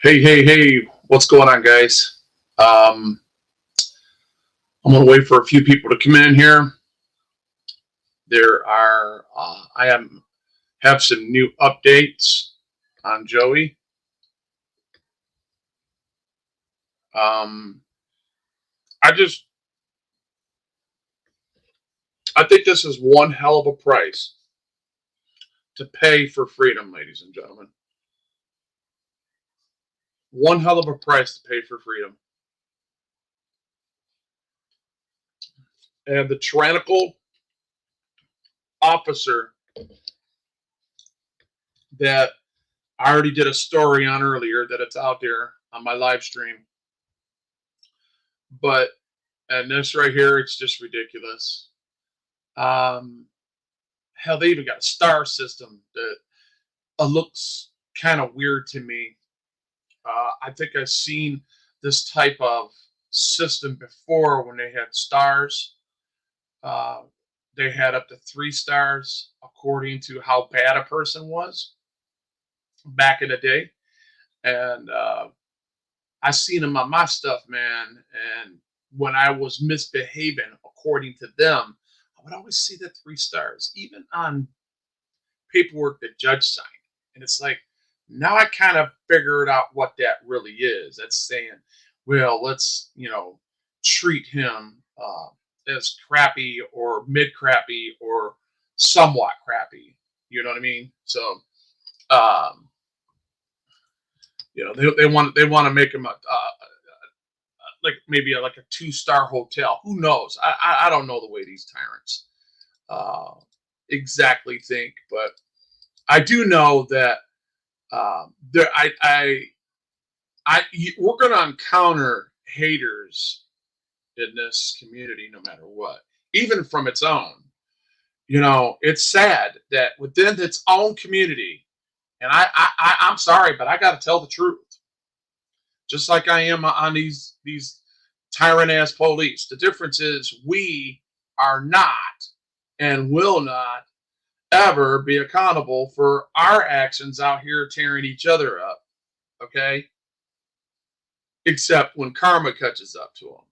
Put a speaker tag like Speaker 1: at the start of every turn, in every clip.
Speaker 1: Hey, what's going on, guys? Um, I'm going to wait for a few people to come in here. I have some new updates on Joey. Um, I just, I think this is one hell of a price to pay for freedom, ladies and gentlemen. One hell of a price to pay for freedom. And the tyrannical officer that I already did a story on earlier that it's out there on my live stream. But and this right here, it's just ridiculous. Um, Hell, they even got a star system that looks kind of weird to me. I think I've seen this type of system before when they had stars. Uh, they had up to 3 stars according to how bad a person was back in the day. And I seen them on my stuff, man. And when I was misbehaving according to them, I would always see the 3 stars, even on paperwork the judge signed. And it's like, now I kind of figured out what that really is. That's saying, well, let's, treat him as crappy or mid crappy or somewhat crappy. You know what I mean? So, um, they want to make him like maybe like a 2 star hotel. Who knows? I don't know the way these tyrants uh, exactly think, but I do know that there we're going to encounter haters in this community no matter what, even from its own. It's sad that within its own community, and I'm sorry, but I got to tell the truth. Just like I am on these tyrant ass police. The difference is we are not and will not ever be accountable for our actions out here tearing each other up. Okay? Except when karma catches up to them.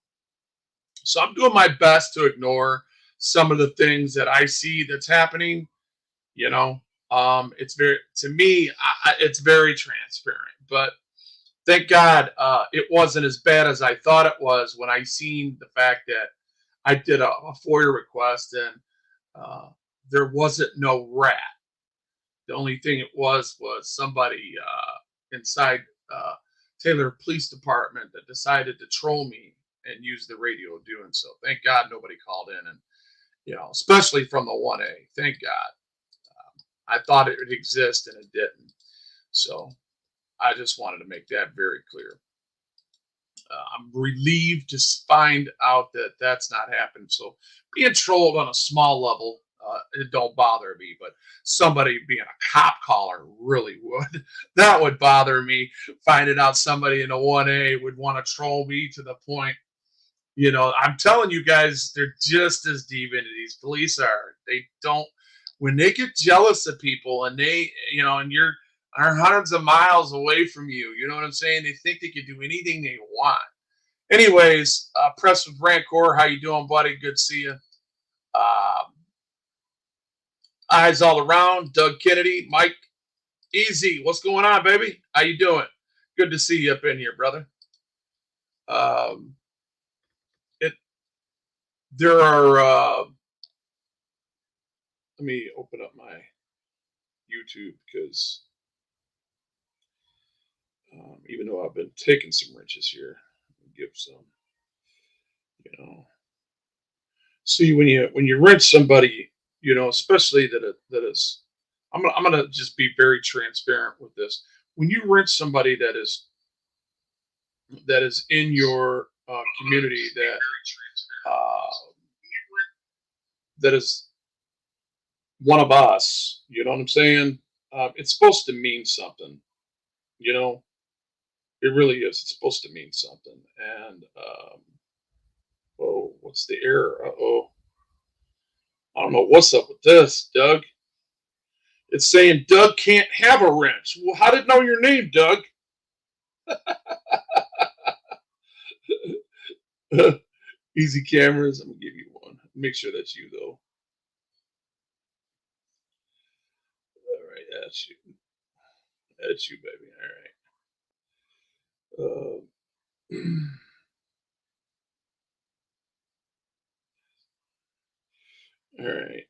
Speaker 1: So I'm doing my best to ignore some of the things that I see that's happening. It's very, to me, it's very transparent. But thank God it wasn't as bad as I thought it was when I seen the fact that I did a FOIA request and there wasn't no rat. The only thing it was somebody inside Taylor Police Department that decided to troll me and use the radio doing so. Thank God nobody called in, and especially from the 1A. Thank God. I thought it would exist and it didn't. So I just wanted to make that very clear. I'm relieved to find out that that's not happened. So being trolled on a small level, it don't bother me, but somebody being a cop caller really would. That would bother me. Finding out somebody in a 1A would want to troll me to the point, I'm telling you guys, they're just as deep into these police are. They don't, when they get jealous of people and they, and you're are hundreds of miles away from you. You know what I'm saying? They think they can do anything they want. Anyways, Press with Rancor, how you doing, buddy? Good to see you. Eyes all around. Doug Kennedy, Mike, Easy. What's going on, baby? How you doing? Good to see you up in here, brother. There are. Let me open up my YouTube because. Even though I've been taking some wrenches here, give some, See, when you wrench somebody, especially that is, I'm gonna just be very transparent with this. When you wrench somebody that is in your community that is one of us, you know what I'm saying? It's supposed to mean something, It really is. It's supposed to mean something. And oh, what's the error? Oh, I don't know what's up with this, Doug. It's saying Doug can't have a wrench. Well, how did it know your name, Doug? Easy cameras. I'm gonna give you one. Make sure that's you though. All right, that's you. That's you, baby. All right. All right.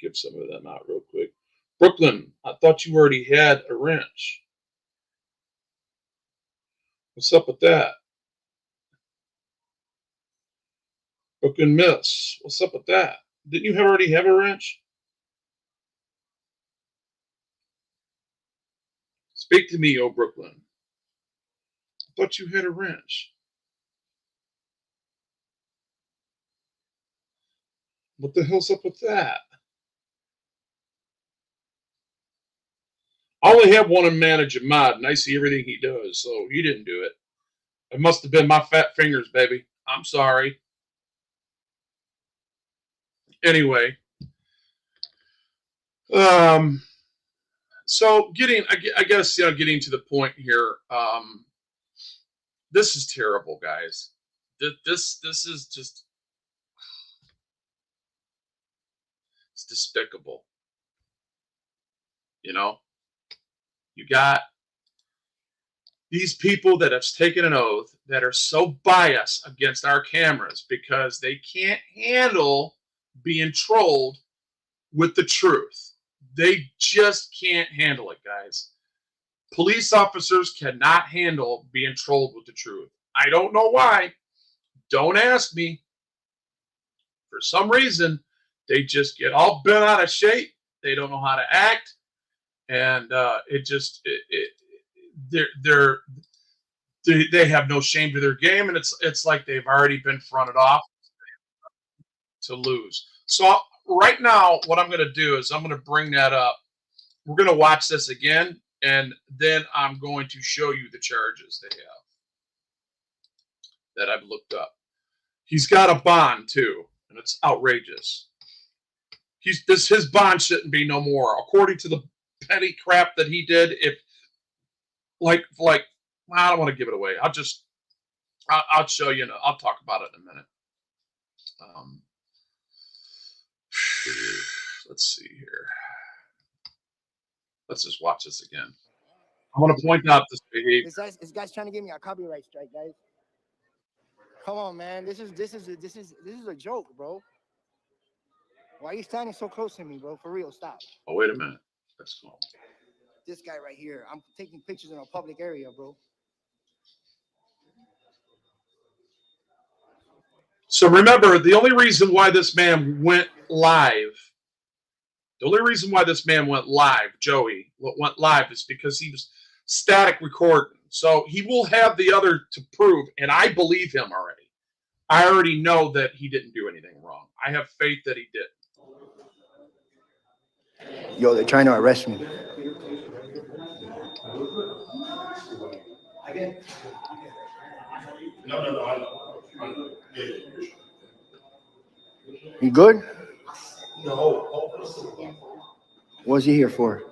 Speaker 1: Give some of them out real quick. Brooklyn, I thought you already had a wrench. What's up with that? Brooklyn Miss, what's up with that? Didn't you already have a wrench? Speak to me, oh Brooklyn. I thought you had a wrench. What the hell's up with that? I only have one manager mod, and I see everything he does, so he didn't do it. It must have been my fat fingers, baby. I'm sorry. Anyway, um, so I guess getting to the point here. This is terrible, guys. This is just it's despicable. You know, you got these people that have taken an oath that are so biased against our cameras because they can't handle being trolled with the truth. They just can't handle it, guys. Police officers cannot handle being trolled with the truth. I don't know why. Don't ask me. For some reason, they just get all bent out of shape. They don't know how to act, and they're they have no shame to their game, and it's like they've already been fronted off to lose. So right now, what I'm going to do is I'm going to bring that up. We're going to watch this again, and then I'm going to show you the charges they have that I've looked up. He's got a bond too, and it's outrageous. His bond shouldn't be no more, according to the petty crap that he did. If like I don't want to give it away. I'll show you. I'll talk about it in a minute. Um, let's see here. Let's just watch this again. I want to point out this behavior.
Speaker 2: This guy's trying to give me a copyright strike, guys. Come on, man. This is a joke, bro. Why are you standing so close to me, bro? For real, stop.
Speaker 1: Oh, wait a minute. That's cool.
Speaker 2: This guy right here. I'm taking pictures in a public area, bro.
Speaker 1: So remember, the only reason why this man went live, Joey, went live is because he was static recording. So he will have the other to prove, and I believe him already. I already know that he didn't do anything wrong. I have faith that he did.
Speaker 2: Yo, they're trying to arrest me. You good? What's he here for?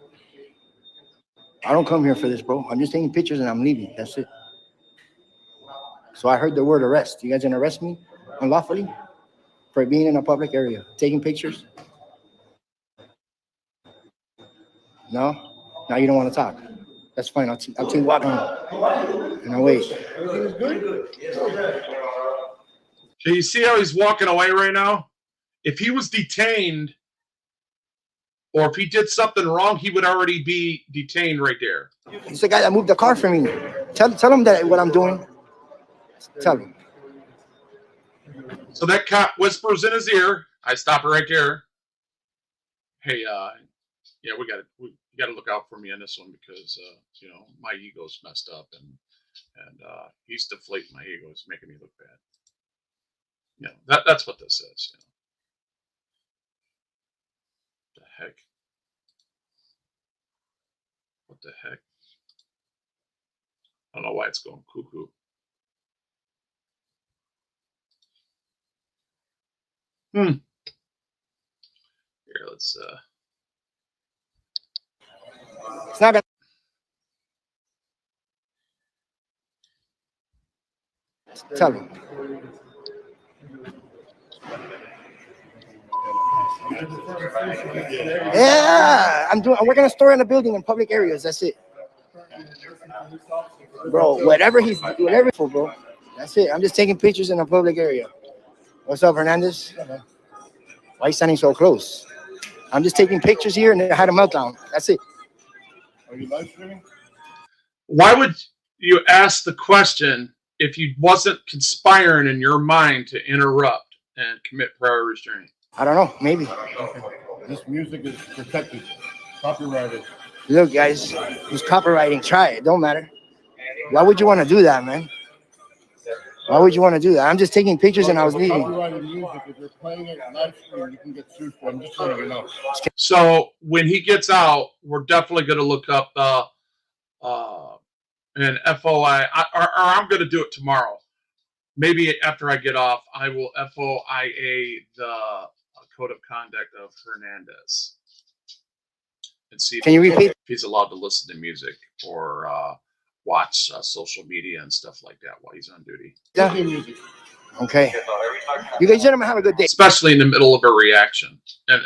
Speaker 2: I don't come here for this, bro. I'm just taking pictures and I'm leaving. That's it. So I heard the word arrest. You guys gonna arrest me unlawfully for being in a public area, taking pictures? No? Now you don't want to talk. That's fine. I'll take walk on. And I'll wait.
Speaker 1: Can you see how he's walking away right now? If he was detained or if he did something wrong, he would already be detained right there.
Speaker 2: He's the guy that moved the car for me. Tell him that what I'm doing. Tell him.
Speaker 1: So that cop whispers in his ear. I stop right there. Hey, yeah, we got to look out for me on this one because my ego's messed up and he's deflating my ego. It's making me look bad. That's what this is. The heck? What the heck? I don't know why it's going cuckoo. Here, let's
Speaker 2: It's not Tell him. Yeah, I'm working a store in a building in public areas. That's it, bro. Whatever for, bro. That's it. I'm just taking pictures in a public area. What's up, Hernandez? Why are you standing so close? I'm just taking pictures here and I had a meltdown. That's it.
Speaker 3: Are you live streaming?
Speaker 1: Why would you ask the question if you wasn't conspiring in your mind to interrupt and commit prior restraint?
Speaker 2: I don't know. Maybe.
Speaker 3: Okay. This music is protected, copyrighted.
Speaker 2: Look, guys, who's copywriting? Try it. Don't matter. Why would you want to do that, man? Why would you want to do that? I'm just taking pictures and I was leaving.
Speaker 3: Copyrighted music, if you're playing it live stream, you can get sued for it. I'm just letting you know.
Speaker 1: So when he gets out, we're definitely going to look up an FOI, or I'm going to do it tomorrow. Maybe after I get off, I will FOIA the code of conduct of Hernandez and see
Speaker 2: Can you repeat?
Speaker 1: if he's allowed to listen to music or watch social media and stuff like that while he's on duty.
Speaker 2: Yeah. Okay. You guys gentlemen have a good day.
Speaker 1: Especially in the middle of a reaction and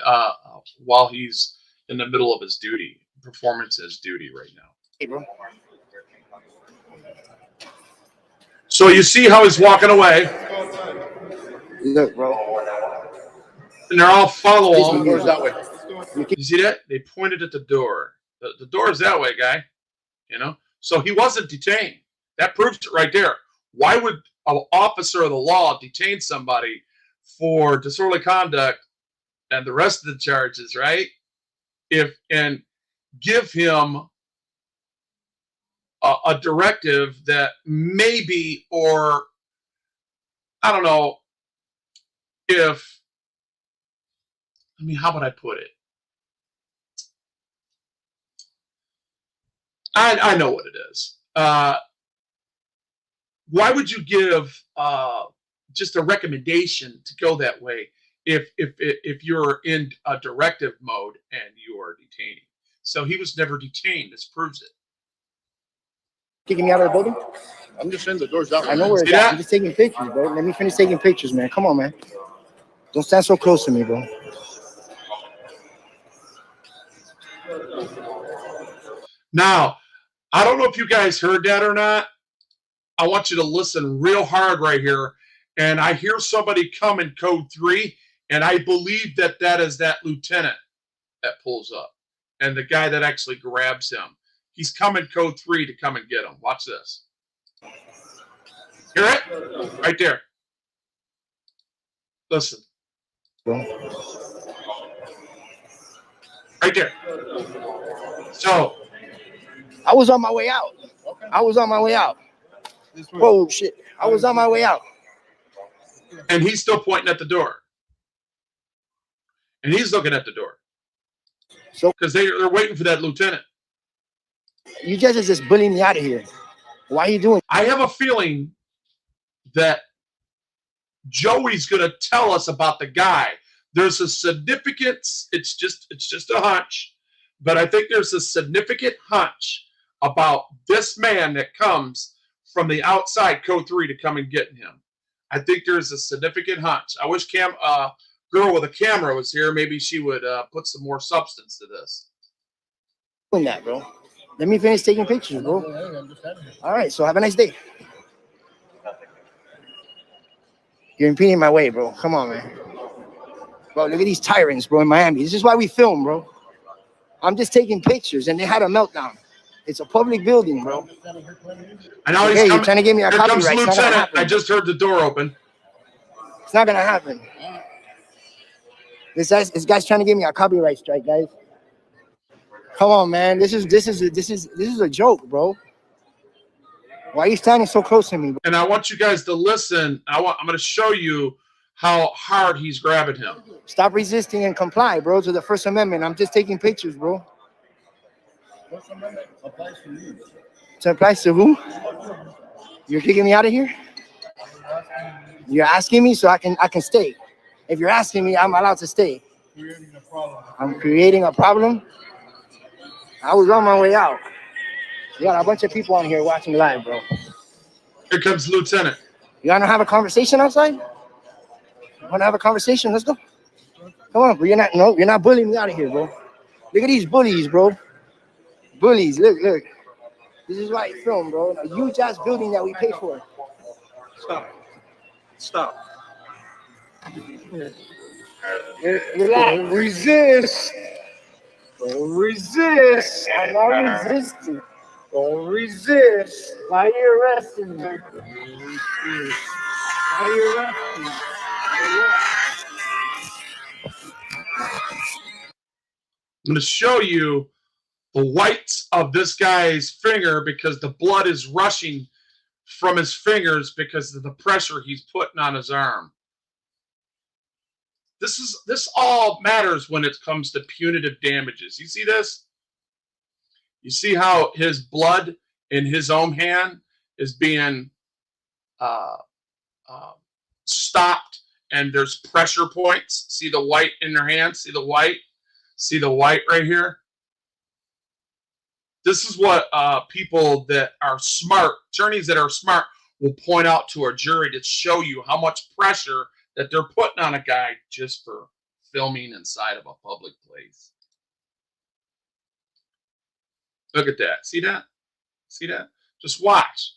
Speaker 1: while he's in the middle of his duty, performance as duty right now.
Speaker 2: Hey, bro.
Speaker 1: So you see how he's walking away.
Speaker 2: Look, bro.
Speaker 1: And they're all following.
Speaker 3: Doors that way.
Speaker 1: You see that? They pointed at the door. The door is that way, guy. You know? So he wasn't detained. That proves it right there. Why would an officer of the law detain somebody for disorderly conduct and the rest of the charges, right? And give him a directive that maybe, or I don't know how would I put it? I know what it is. Why would you give just a recommendation to go that way if you're in a directive mode and you are detaining? So he was never detained. This proves it.
Speaker 2: Kicking me out of the building?
Speaker 3: I'm just saying the door's that way.
Speaker 2: I know where it's at. I'm just taking pictures, bro. Let me finish taking pictures, man. Come on, man. Don't stand so close to me, bro.
Speaker 1: Now, I don't know if you guys heard that or not. I want you to listen real hard right here. And I hear somebody come in code 3, and I believe that is that lieutenant that pulls up and the guy that actually grabs him. He's coming code 3 to come and get him. Watch this. Hear it? Right there. Listen. Right there. So.
Speaker 2: I was on my way out. I was on my way out. Oh, shit. I was on my way out.
Speaker 1: And he's still pointing at the door. And he's looking at the door.
Speaker 2: So,
Speaker 1: because they're waiting for that lieutenant.
Speaker 2: You guys are just bullying me out of here. Why are you doing?
Speaker 1: I have a feeling that Joey's going to tell us about the guy. There's a significance. It's just a hunch, but I think there's a significant hunch about this man that comes from the outside code 3 to come and get him. I think there's a significant hunch. I wish girl with a camera was here. Maybe she would put some more substance to this.
Speaker 2: Doing that, bro. Let me finish taking pictures, bro. All right, so have a nice day. You're impeding my way, bro. Come on, man. Bro, look at these tyrants, bro, in Miami. This is why we film, bro. I'm just taking pictures, and they had a meltdown. It's a public building, bro.
Speaker 1: I know
Speaker 2: he's you're trying to give me a
Speaker 1: Here
Speaker 2: copyright.
Speaker 1: comes Lieutenant. I just heard the door open.
Speaker 2: It's not gonna happen. This guy's trying to give me a copyright strike, guys. Come on, man. This is a joke, bro. Why are you standing so close to me, bro?
Speaker 1: And I want you guys to listen. I'm going to show you how hard he's grabbing him.
Speaker 2: Stop resisting and comply, bro, to the First Amendment. I'm just taking pictures, bro.
Speaker 3: First Amendment applies to you.
Speaker 2: It applies to who? You're kicking me out of here? You're asking me so I can stay. If you're asking me, I'm allowed to stay.
Speaker 3: Creating a problem.
Speaker 2: I'm creating a problem. I was on my way out. You got a bunch of people on here watching live, bro.
Speaker 1: Here comes Lieutenant.
Speaker 2: You wanna have a conversation outside? You wanna have a conversation? Let's go. Come on, bro. You're not bullying me out of here, bro. Look at these bullies, bro. Bullies. Look. This is why I film, bro. A huge ass building that we pay for.
Speaker 3: Stop.
Speaker 2: Relax.
Speaker 3: Don't resist. Don't resist.
Speaker 2: I'm not resisting.
Speaker 3: Don't resist.
Speaker 2: Why are you arresting me?
Speaker 3: Why are you arresting me?
Speaker 1: I'm going to show you the whites of this guy's finger because the blood is rushing from his fingers because of the pressure he's putting on his arm. This all matters when it comes to punitive damages. You see this? You see how his blood in his own hand is being stopped, and there's pressure points. See the white in their hand? See the white? See the white right here? This is what people that are smart, attorneys that are smart, will point out to a jury to show you how much pressure that they're putting on a guy just for filming inside of a public place. Look at that. See that? See that? Just watch.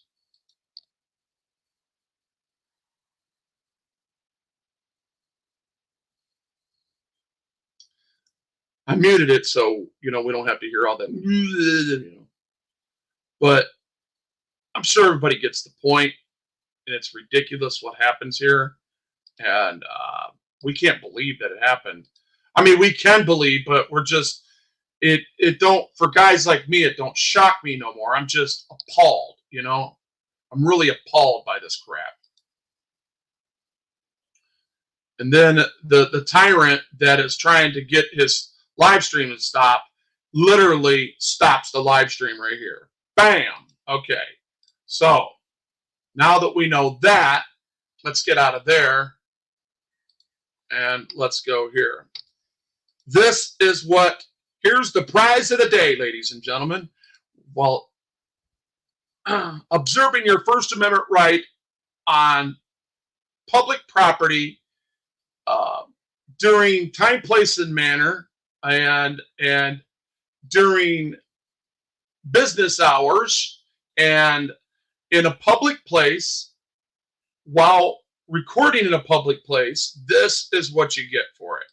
Speaker 1: I muted it so we don't have to hear all that. But I'm sure everybody gets the point, and it's ridiculous what happens here, and we can't believe that it happened. I mean, we can believe, but we're just it don't, for guys like me, it don't shock me no more. I'm just appalled. I'm really appalled by this crap. And then the tyrant that is trying to get his live stream to stop literally stops the live stream right here. Bam. Okay. So now that we know that, let's get out of there and let's go here. Here's the prize of the day, ladies and gentlemen. While observing your First Amendment right on public property during time, place, and manner, and during business hours, and in a public place, while recording in a public place, this is what you get for it.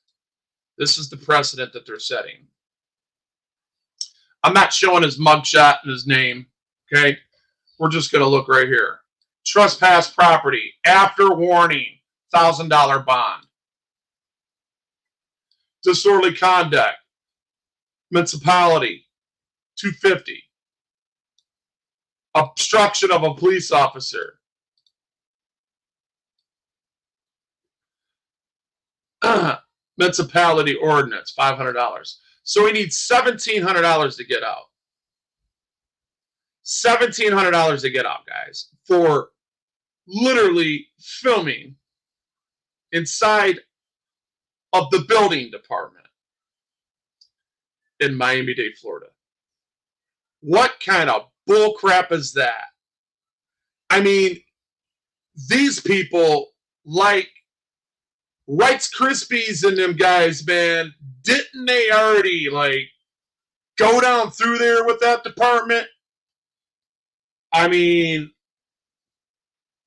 Speaker 1: This is the precedent that they're setting. I'm not showing his mugshot and his name, okay? We're just going to look right here. Trespass property, after warning, $1,000 bond. Disorderly conduct, municipality, $250. Obstruction of a police officer, municipality ordinance, $500. So he needs $1,700 to get out. $1,700 to get out, guys, for literally filming inside of the building department in Miami-Dade, Florida. What kind of bull crap is that? I mean, these people like Rice Krispies and them guys, man, didn't they already go down through there with that department? I mean,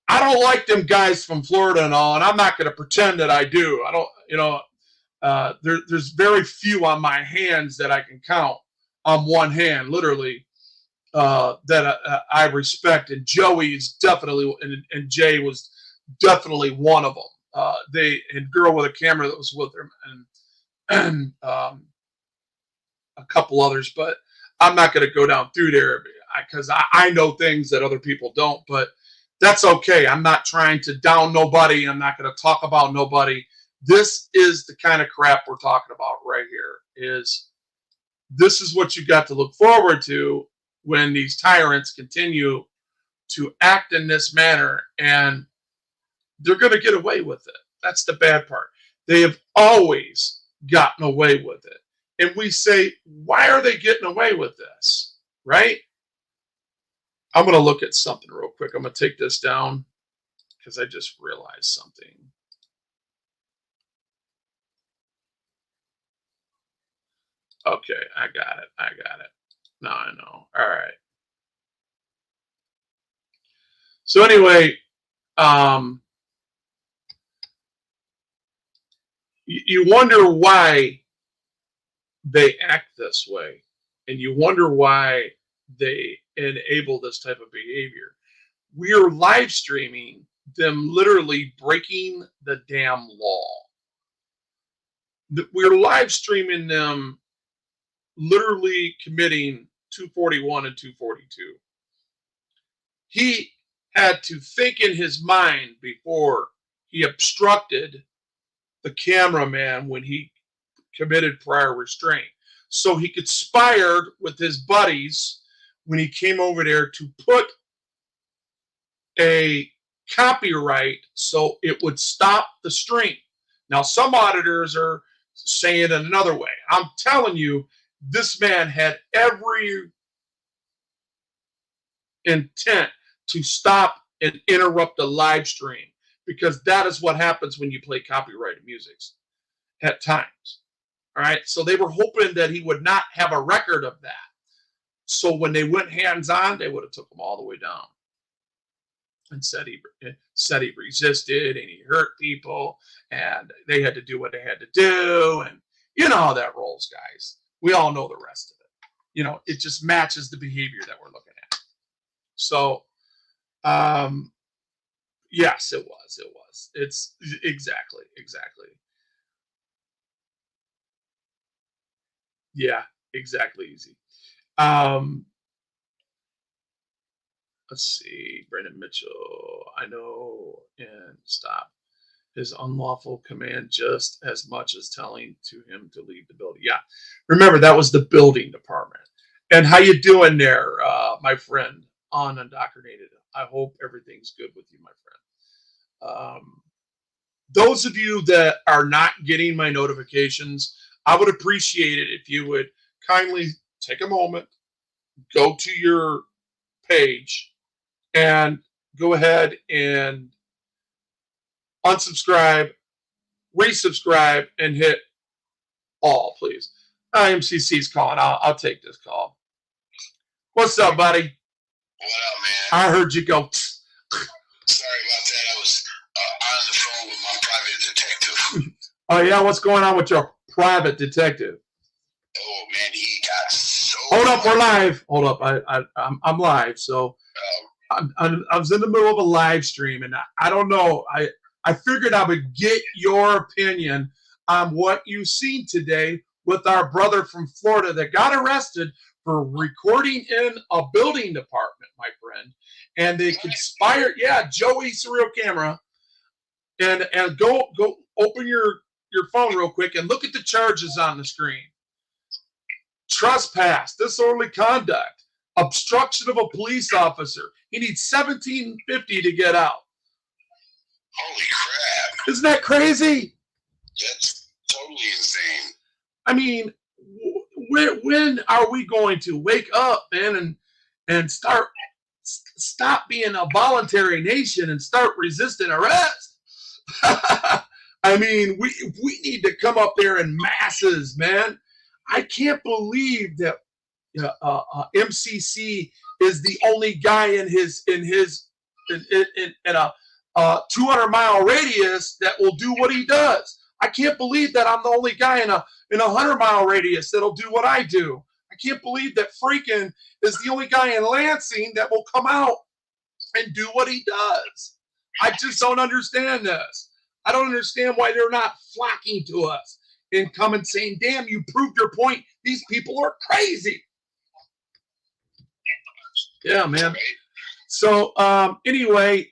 Speaker 1: I don't like them guys from Florida and all, and I'm not going to pretend that I do. I don't, there's very few on my hands that I can count on one hand, literally, that I respect. And Joey's definitely, and Jay was definitely one of them. And girl with a camera that was with her, and a couple others, but I'm not going to go down through there because I know things that other people don't, but that's okay. I'm not trying to down nobody. I'm not going to talk about nobody. This is the kind of crap we're talking about right here. This is what you got to look forward to when these tyrants continue to act in this manner, and they're going to get away with it. That's the bad part. They have always gotten away with it. And we say, why are they getting away with this? Right? I'm going to look at something real quick. I'm going to take this down. because I just realized something. Okay, I got it. I got it. Now I know. All right. So anyway, um, you wonder why they act this way, and you wonder why they enable this type of behavior. We are live streaming them literally breaking the damn law. We're live streaming them literally committing 241 and 242. He had to think in his mind before he obstructed the cameraman when he committed prior restraint. So he conspired with his buddies when he came over there to put a copyright so it would stop the stream. Now, some auditors are saying it another way. I'm telling you, this man had every intent to stop and interrupt the live stream, because that is what happens when you play copyrighted music at times. All right. So they were hoping that he would not have a record of that. So when they went hands on, they would have took him all the way down and said he resisted and he hurt people and they had to do what they had to do. And you know how that rolls, guys. We all know the rest of it. You know, it just matches the behavior that we're looking at. So, yes, it was. It was. It's exactly. Yeah, exactly. Easy. Let's see. Brendan Mitchell. I know. And stop. His unlawful command just as much as telling to him to leave the building. Yeah. Remember, that was the building department. And how you doing there, my friend, unindoctrinated? I hope everything's good with you, my friend. Those of you that are not getting my notifications, I would appreciate it if you would kindly take a moment, go to your page, and go ahead and unsubscribe, resubscribe, and hit all, please. MCC's calling. I'll take this call. What's up, buddy?
Speaker 4: What up, man?
Speaker 1: I heard you go.
Speaker 4: Sorry about that. I was on the phone with my private detective.
Speaker 1: Oh yeah, what's going on with your private detective?
Speaker 4: Oh man, he got so.
Speaker 1: Hold up, we're live. Hold up, I'm live. So I was in the middle of a live stream, and I don't know. I figured I would get your opinion on what you've seen today with our brother from Florida that got arrested for recording in a building department, my friend. And they conspired. Yeah, Joey Surreal Camera. And go open your phone real quick and look at the charges on the screen. Trespass, disorderly conduct, obstruction of a police officer. He needs $17.50 to get out.
Speaker 4: Holy crap.
Speaker 1: Isn't that crazy?
Speaker 4: That's totally insane.
Speaker 1: I mean, when are we going to wake up, man, and stop being a voluntary nation and start resisting arrest? I mean, we need to come up there in masses, man. I can't believe that MCC is the only guy in a 200-mile radius that will do what he does. I can't believe that I'm the only guy in a 100-mile radius that'll do what I do. I can't believe that freaking is the only guy in Lansing that will come out and do what he does. I just don't understand this. I don't understand why they're not flocking to us and coming saying, damn, you proved your point. These people are crazy. Yeah, man. So anyway,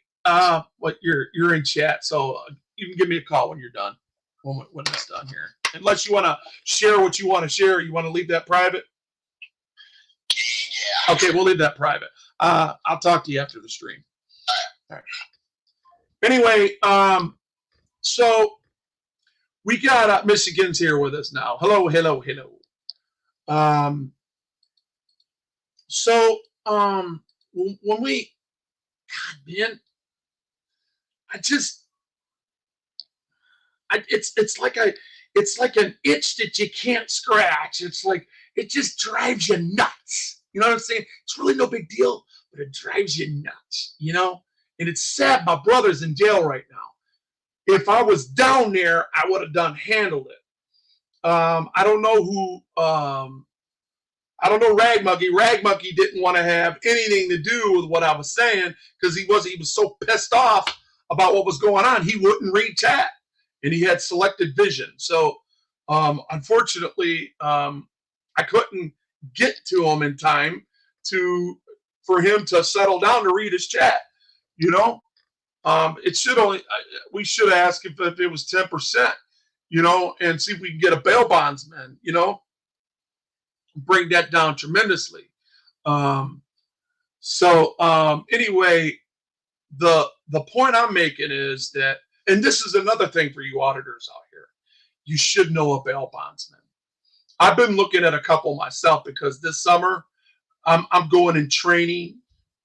Speaker 1: you're in chat, so you can give me a call when you're done, when it's done here. Unless you want to share what you want to share. You want to leave that private?
Speaker 4: Yeah.
Speaker 1: Okay, we'll leave that private. I'll talk to you after the stream. All right. Anyway, so we got Michigan's here with us now. Hello. When we, God, man, I just, it's like an itch that you can't scratch. It's like it just drives you nuts. You know what I'm saying? It's really no big deal, but it drives you nuts. You know, and it's sad. My brother's in jail right now. If I was down there, I would have handled it. I don't know who. I don't know Rag Monkey. Rag Monkey didn't want to have anything to do with what I was saying because he was so pissed off about what was going on. He wouldn't read chat, and he had selective vision. So, unfortunately, I couldn't get to him in time for him to settle down to read his chat. You know, it should only we should ask if it was 10%. You know, and see if we can get a bail bondsman. You know. Bring that down tremendously. Anyway, the point I'm making is that, and this is another thing for you auditors out here, you should know a bail bondsman. I've been looking at a couple myself because this summer I'm going in training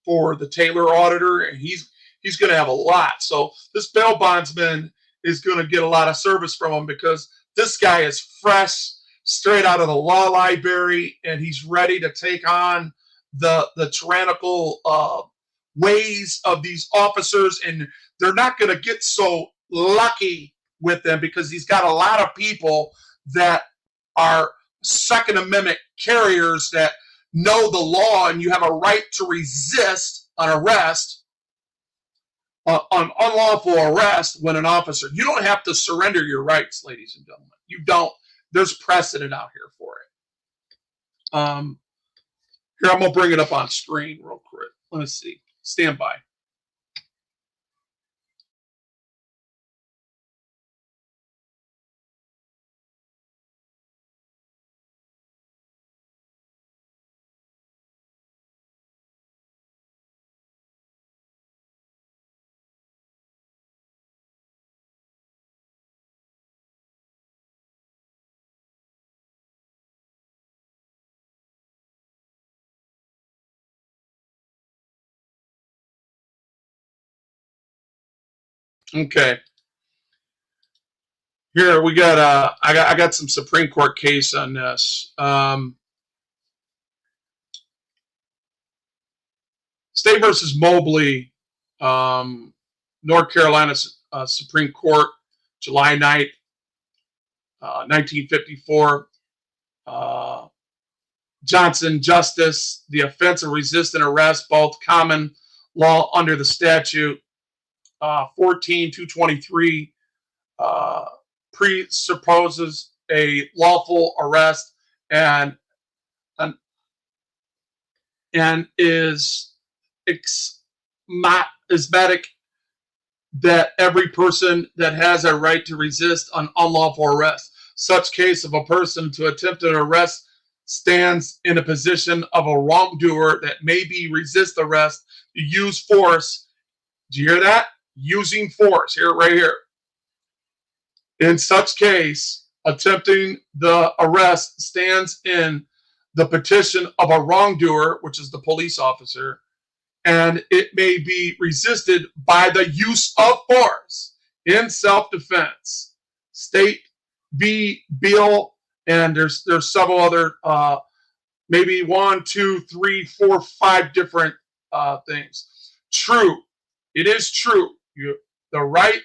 Speaker 1: for the Taylor auditor, and he's going to have a lot. So this bail bondsman is going to get a lot of service from him because this guy is fresh, straight out of the law library, and he's ready to take on the tyrannical ways of these officers, and they're not going to get so lucky with them because he's got a lot of people that are Second Amendment carriers that know the law, and you have a right to resist an arrest, an unlawful arrest when an officer. You don't have to surrender your rights, ladies and gentlemen. You don't. There's precedent out here for it. Here, I'm going to bring it up on screen real quick. Let me see. Stand by. Okay. Here we got. I got some Supreme Court case on this. State versus Mobley, North Carolina Supreme Court, July 9th, 1954. Johnson, Justice, the offense of resisting arrest, both common law under the statute 14-223, presupposes a lawful arrest and is ismatic that every person that has a right to resist an unlawful arrest. Such case of a person to attempt an arrest stands in a position of a wrongdoer that may be resist arrest, use force. Do you hear that? Using force. Here, right here. In such case, attempting the arrest stands in the petition of a wrongdoer, which is the police officer, and it may be resisted by the use of force in self-defense. State v. Beal, and there's several other, maybe 1, 2, 3, 4, 5 different things. True, it is true. The right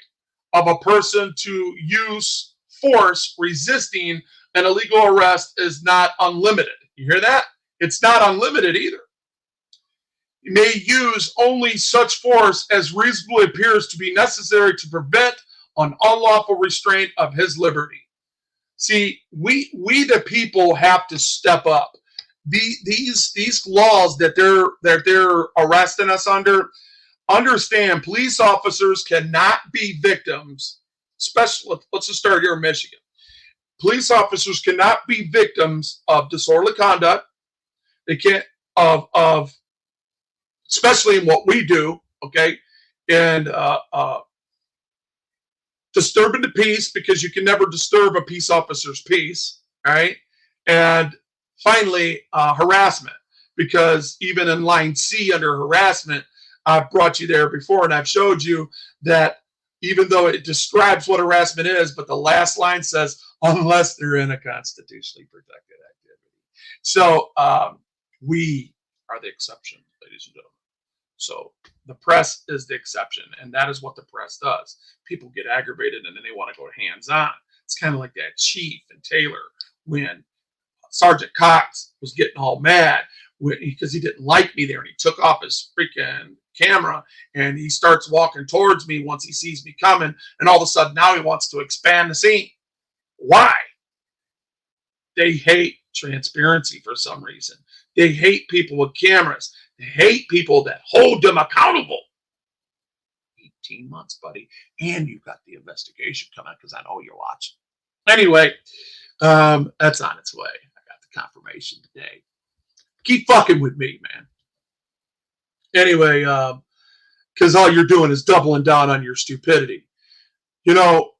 Speaker 1: of a person to use force resisting an illegal arrest is not unlimited. You hear that? It's not unlimited either. You may use only such force as reasonably appears to be necessary to prevent an unlawful restraint of his liberty. See, we the people have to step up. These laws that they're arresting us under, understand police officers cannot be victims, especially, let's just start here in Michigan. Police officers cannot be victims of disorderly conduct. They can't, of especially in what we do, okay, and disturbing the peace, because you can never disturb a peace officer's peace, all right, and finally, harassment, because even in line C under harassment, I've brought you there before, and I've showed you that even though it describes what harassment is, but the last line says, unless they're in a constitutionally protected activity. So we are the exception, ladies and gentlemen. So the press is the exception, and that is what the press does. People get aggravated, and then they want to go hands-on. It's kind of like that Chief and Taylor when Sergeant Cox was getting all mad because he didn't like me there, and he took off his freaking camera, and he starts walking towards me once he sees me coming, and all of a sudden now he wants to expand the scene. Why? They hate transparency for some reason. They hate people with cameras. They hate people that hold them accountable. 18 months, buddy. And you've got the investigation coming because I know you're watching. Anyway, that's on its way. I got the confirmation today. Keep fucking with me, man. Anyway, because all you're doing is doubling down on your stupidity. You know,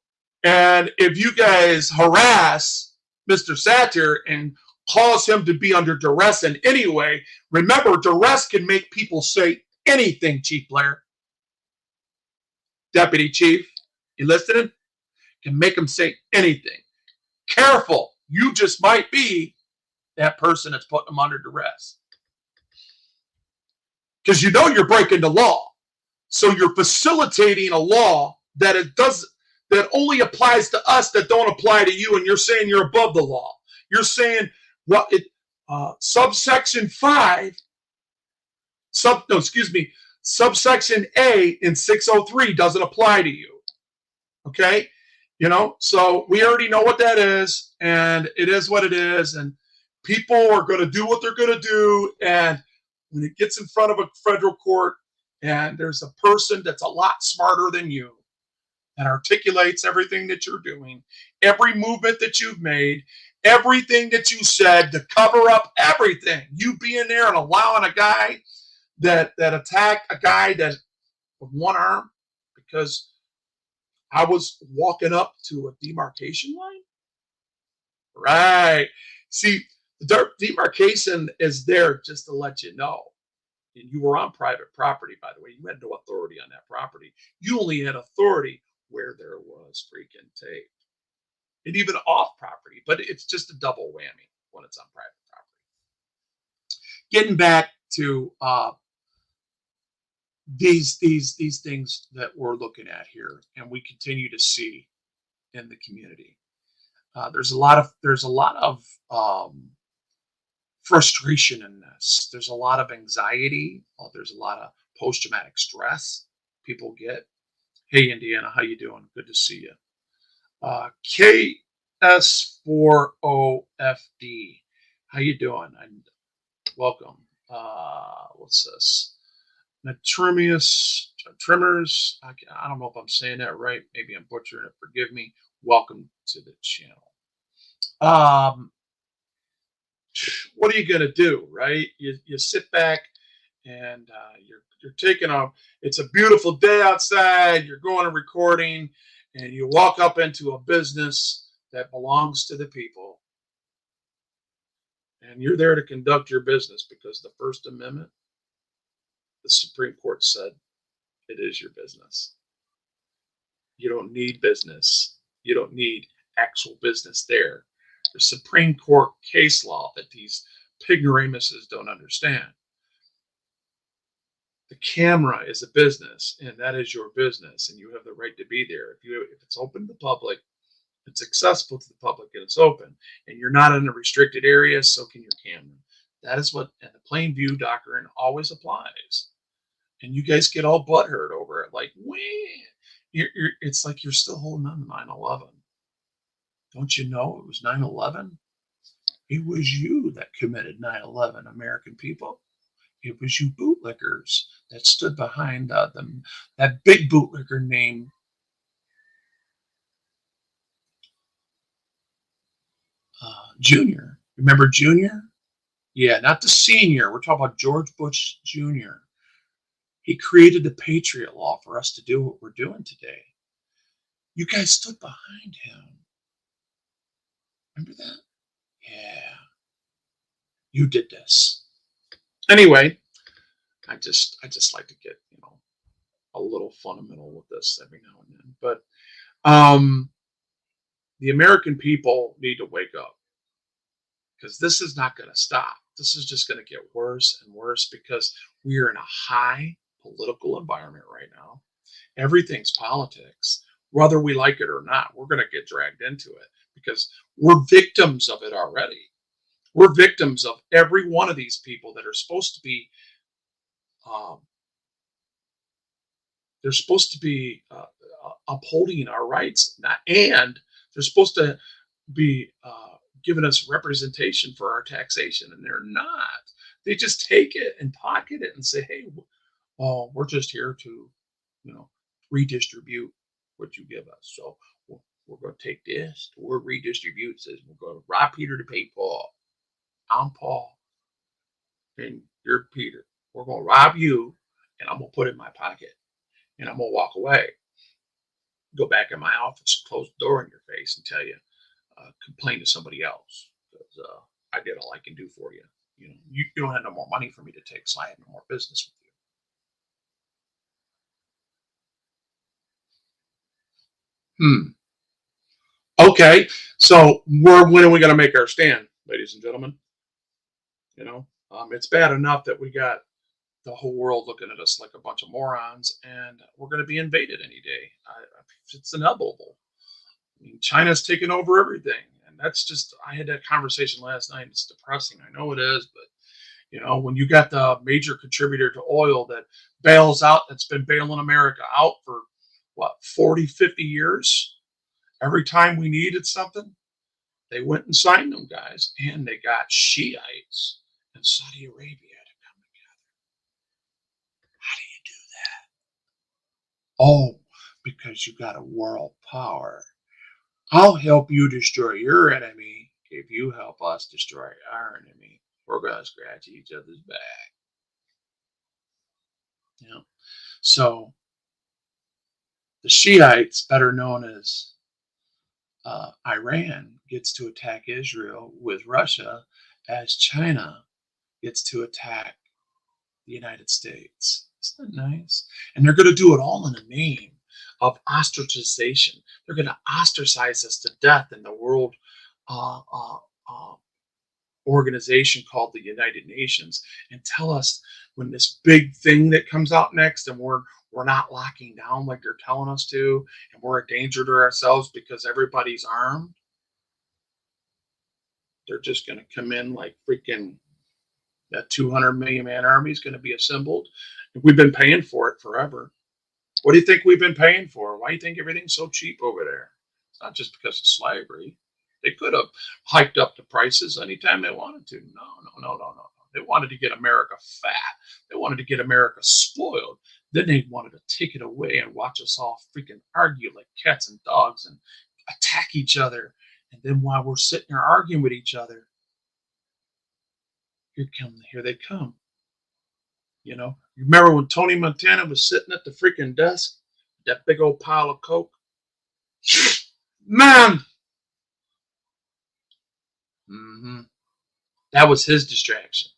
Speaker 1: and if you guys harass Mr. Satir and cause him to be under duress in any way, remember, duress can make people say anything, Chief Blair. Deputy Chief, you listening? Can make them say anything. Careful, you just might be that person that's putting them under duress. Because you know you're breaking the law. So you're facilitating a law that that only applies to us, that don't apply to you, and you're saying you're above the law. You're saying subsection 5, subsection A in 603 doesn't apply to you. Okay? You know, so we already know what that is, and it is what it is, and people are going to do what they're going to do, and when it gets in front of a federal court and there's a person that's a lot smarter than you and articulates everything that you're doing, every movement that you've made, everything that you said to cover up everything, you being there and allowing a guy that attacked a guy that with one arm because I was walking up to a demarcation line. Right. See, the demarcation is there just to let you know. And you were on private property, by the way. You had no authority on that property. You only had authority where there was freaking tape. And even off property, but it's just a double whammy when it's on private property. Getting back to these things that we're looking at here, and we continue to see in the community. There's a lot of frustration in this. There's a lot of anxiety. There's a lot of post-traumatic stress people get. Hey, Indiana, how you doing? Good to see you. KS40FD, how you doing? And welcome. What's this? Trimmers. I don't know if I'm saying that right. Maybe I'm butchering it. Forgive me. Welcome to the channel. What are you gonna do, right? You sit back and you're taking off. It's a beautiful day outside. You're going to recording, and you walk up into a business that belongs to the people, and you're there to conduct your business because the First Amendment, the Supreme Court said, it is your business. You don't need business. You don't need actual business there. The Supreme Court case law that these pignoramuses don't understand. The camera is a business, and that is your business, and you have the right to be there. If it's open to the public, it's accessible to the public, and it's open, and you're not in a restricted area, so can your camera. That is what, and the plain view doctrine always applies. And you guys get all butthurt over it, like, it's like you're still holding on to 9/11. Don't you know it was 9/11? It was you that committed 9/11, American people. It was you bootlickers that stood behind that big bootlicker named Junior. Remember Junior? Yeah, not the senior. We're talking about George Bush Jr. He created the Patriot Law for us to do what we're doing today. You guys stood behind him. Remember that? Yeah. You did this. Anyway, I just like to get, a little fundamental with this every now and then. But um, the American people need to wake up because this is not going to stop. This is just going to get worse and worse because we are in a high political environment right now. Everything's politics. Whether we like it or not, we're going to get dragged into it because we're victims of it already. We're victims of every one of these people that are supposed to be, um, they're supposed to be upholding our rights, and they're supposed to be giving us representation for our taxation, and they're not. They just take it and pocket it and say, "Hey, oh, we're just here to, you know, redistribute what you give us. So we're going to take this, we're redistribute. Says we're going to rob Peter to pay Paul. I'm Paul, and you're Peter. We're going to rob you, and I'm going to put it in my pocket, and I'm going to walk away, go back in my office, close the door in your face, and tell you, complain to somebody else because I did all I can do for you. You don't have no more money for me to take, so I have no more business with you." Okay, so when are we going to make our stand, ladies and gentlemen? It's bad enough that we got the whole world looking at us like a bunch of morons, and we're going to be invaded any day. It's inevitable. I mean, China's taken over everything, and that's just. I had that conversation last night. It's depressing. I know it is, but when you got the major contributor to oil that bails out, that's been bailing America out for what 40, 50 years. Every time we needed something, they went and signed them guys, and they got Shiites in Saudi Arabia to come together. How do you do that? Oh, because you got a world power. I'll help you destroy your enemy if you help us destroy our enemy. We're going to scratch each other's back. So the Shiites, better known as Iran, gets to attack Israel with Russia as China gets to attack the United States. Isn't that nice? And they're going to do it all in the name of ostracization. They're going to ostracize us to death in the world uh, uh, uh, organization called the United Nations and tell us when this big thing that comes out next and we're not locking down like they're telling us to, and we're a danger to ourselves because everybody's armed. They're just going to come in like freaking that 200 million man army is going to be assembled. We've been paying for it forever. What do you think we've been paying for? Why do you think everything's so cheap over there? It's not just because of slavery. They could have hiked up the prices anytime they wanted to. No. They wanted to get America fat. They wanted to get America spoiled. Then they wanted to take it away and watch us all freaking argue like cats and dogs and attack each other. And then while we're sitting there arguing with each other, here they come. You remember when Tony Montana was sitting at the freaking desk, that big old pile of coke? Man, that was his distraction.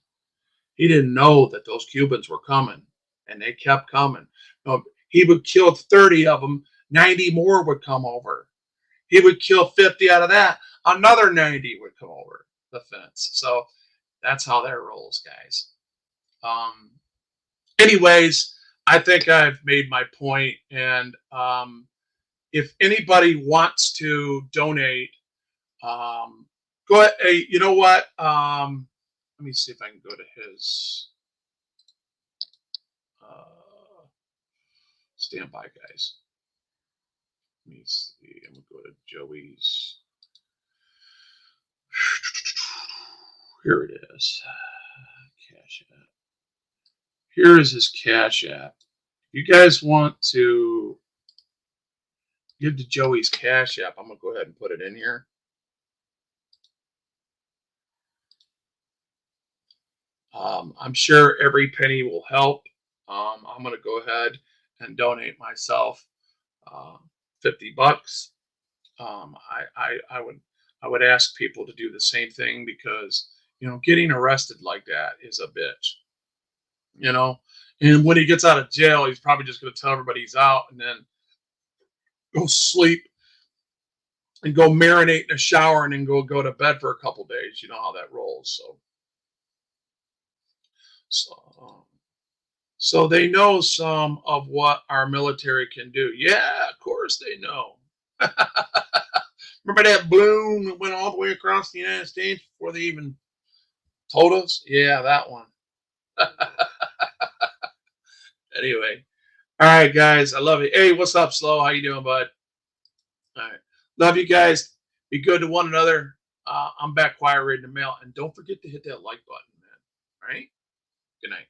Speaker 1: He didn't know that those Cubans were coming, and they kept coming. No, he would kill 30 of them, 90 more would come over. He would kill 50 out of that, another 90 would come over the fence. So that's how that rolls, guys. Anyways, I think I've made my point, and if anybody wants to donate, go ahead. Hey, you know what? Let me see if I can go to his. Stand by, guys. Let me see. I'm gonna go to Joey's. Here it is. Cash App. Here is his Cash App. You guys want to give to Joey's Cash App? I'm gonna go ahead and put it in here. I'm sure every penny will help. I'm going to go ahead and donate myself $50. I would ask people to do the same thing because getting arrested like that is a bitch. And when he gets out of jail, he's probably just going to tell everybody he's out and then go sleep and go marinate in a shower and then go to bed for a couple days. You know how that rolls. So, so they know some of what our military can do. Yeah, of course they know. Remember that balloon that went all the way across the United States before they even told us? Yeah, that one. Anyway, all right, guys, I love you. Hey, what's up, Slow? How you doing, bud? All right, love you guys. Be good to one another. I'm back quiet, reading the mail, and don't forget to hit that like button, man. All right. Good night.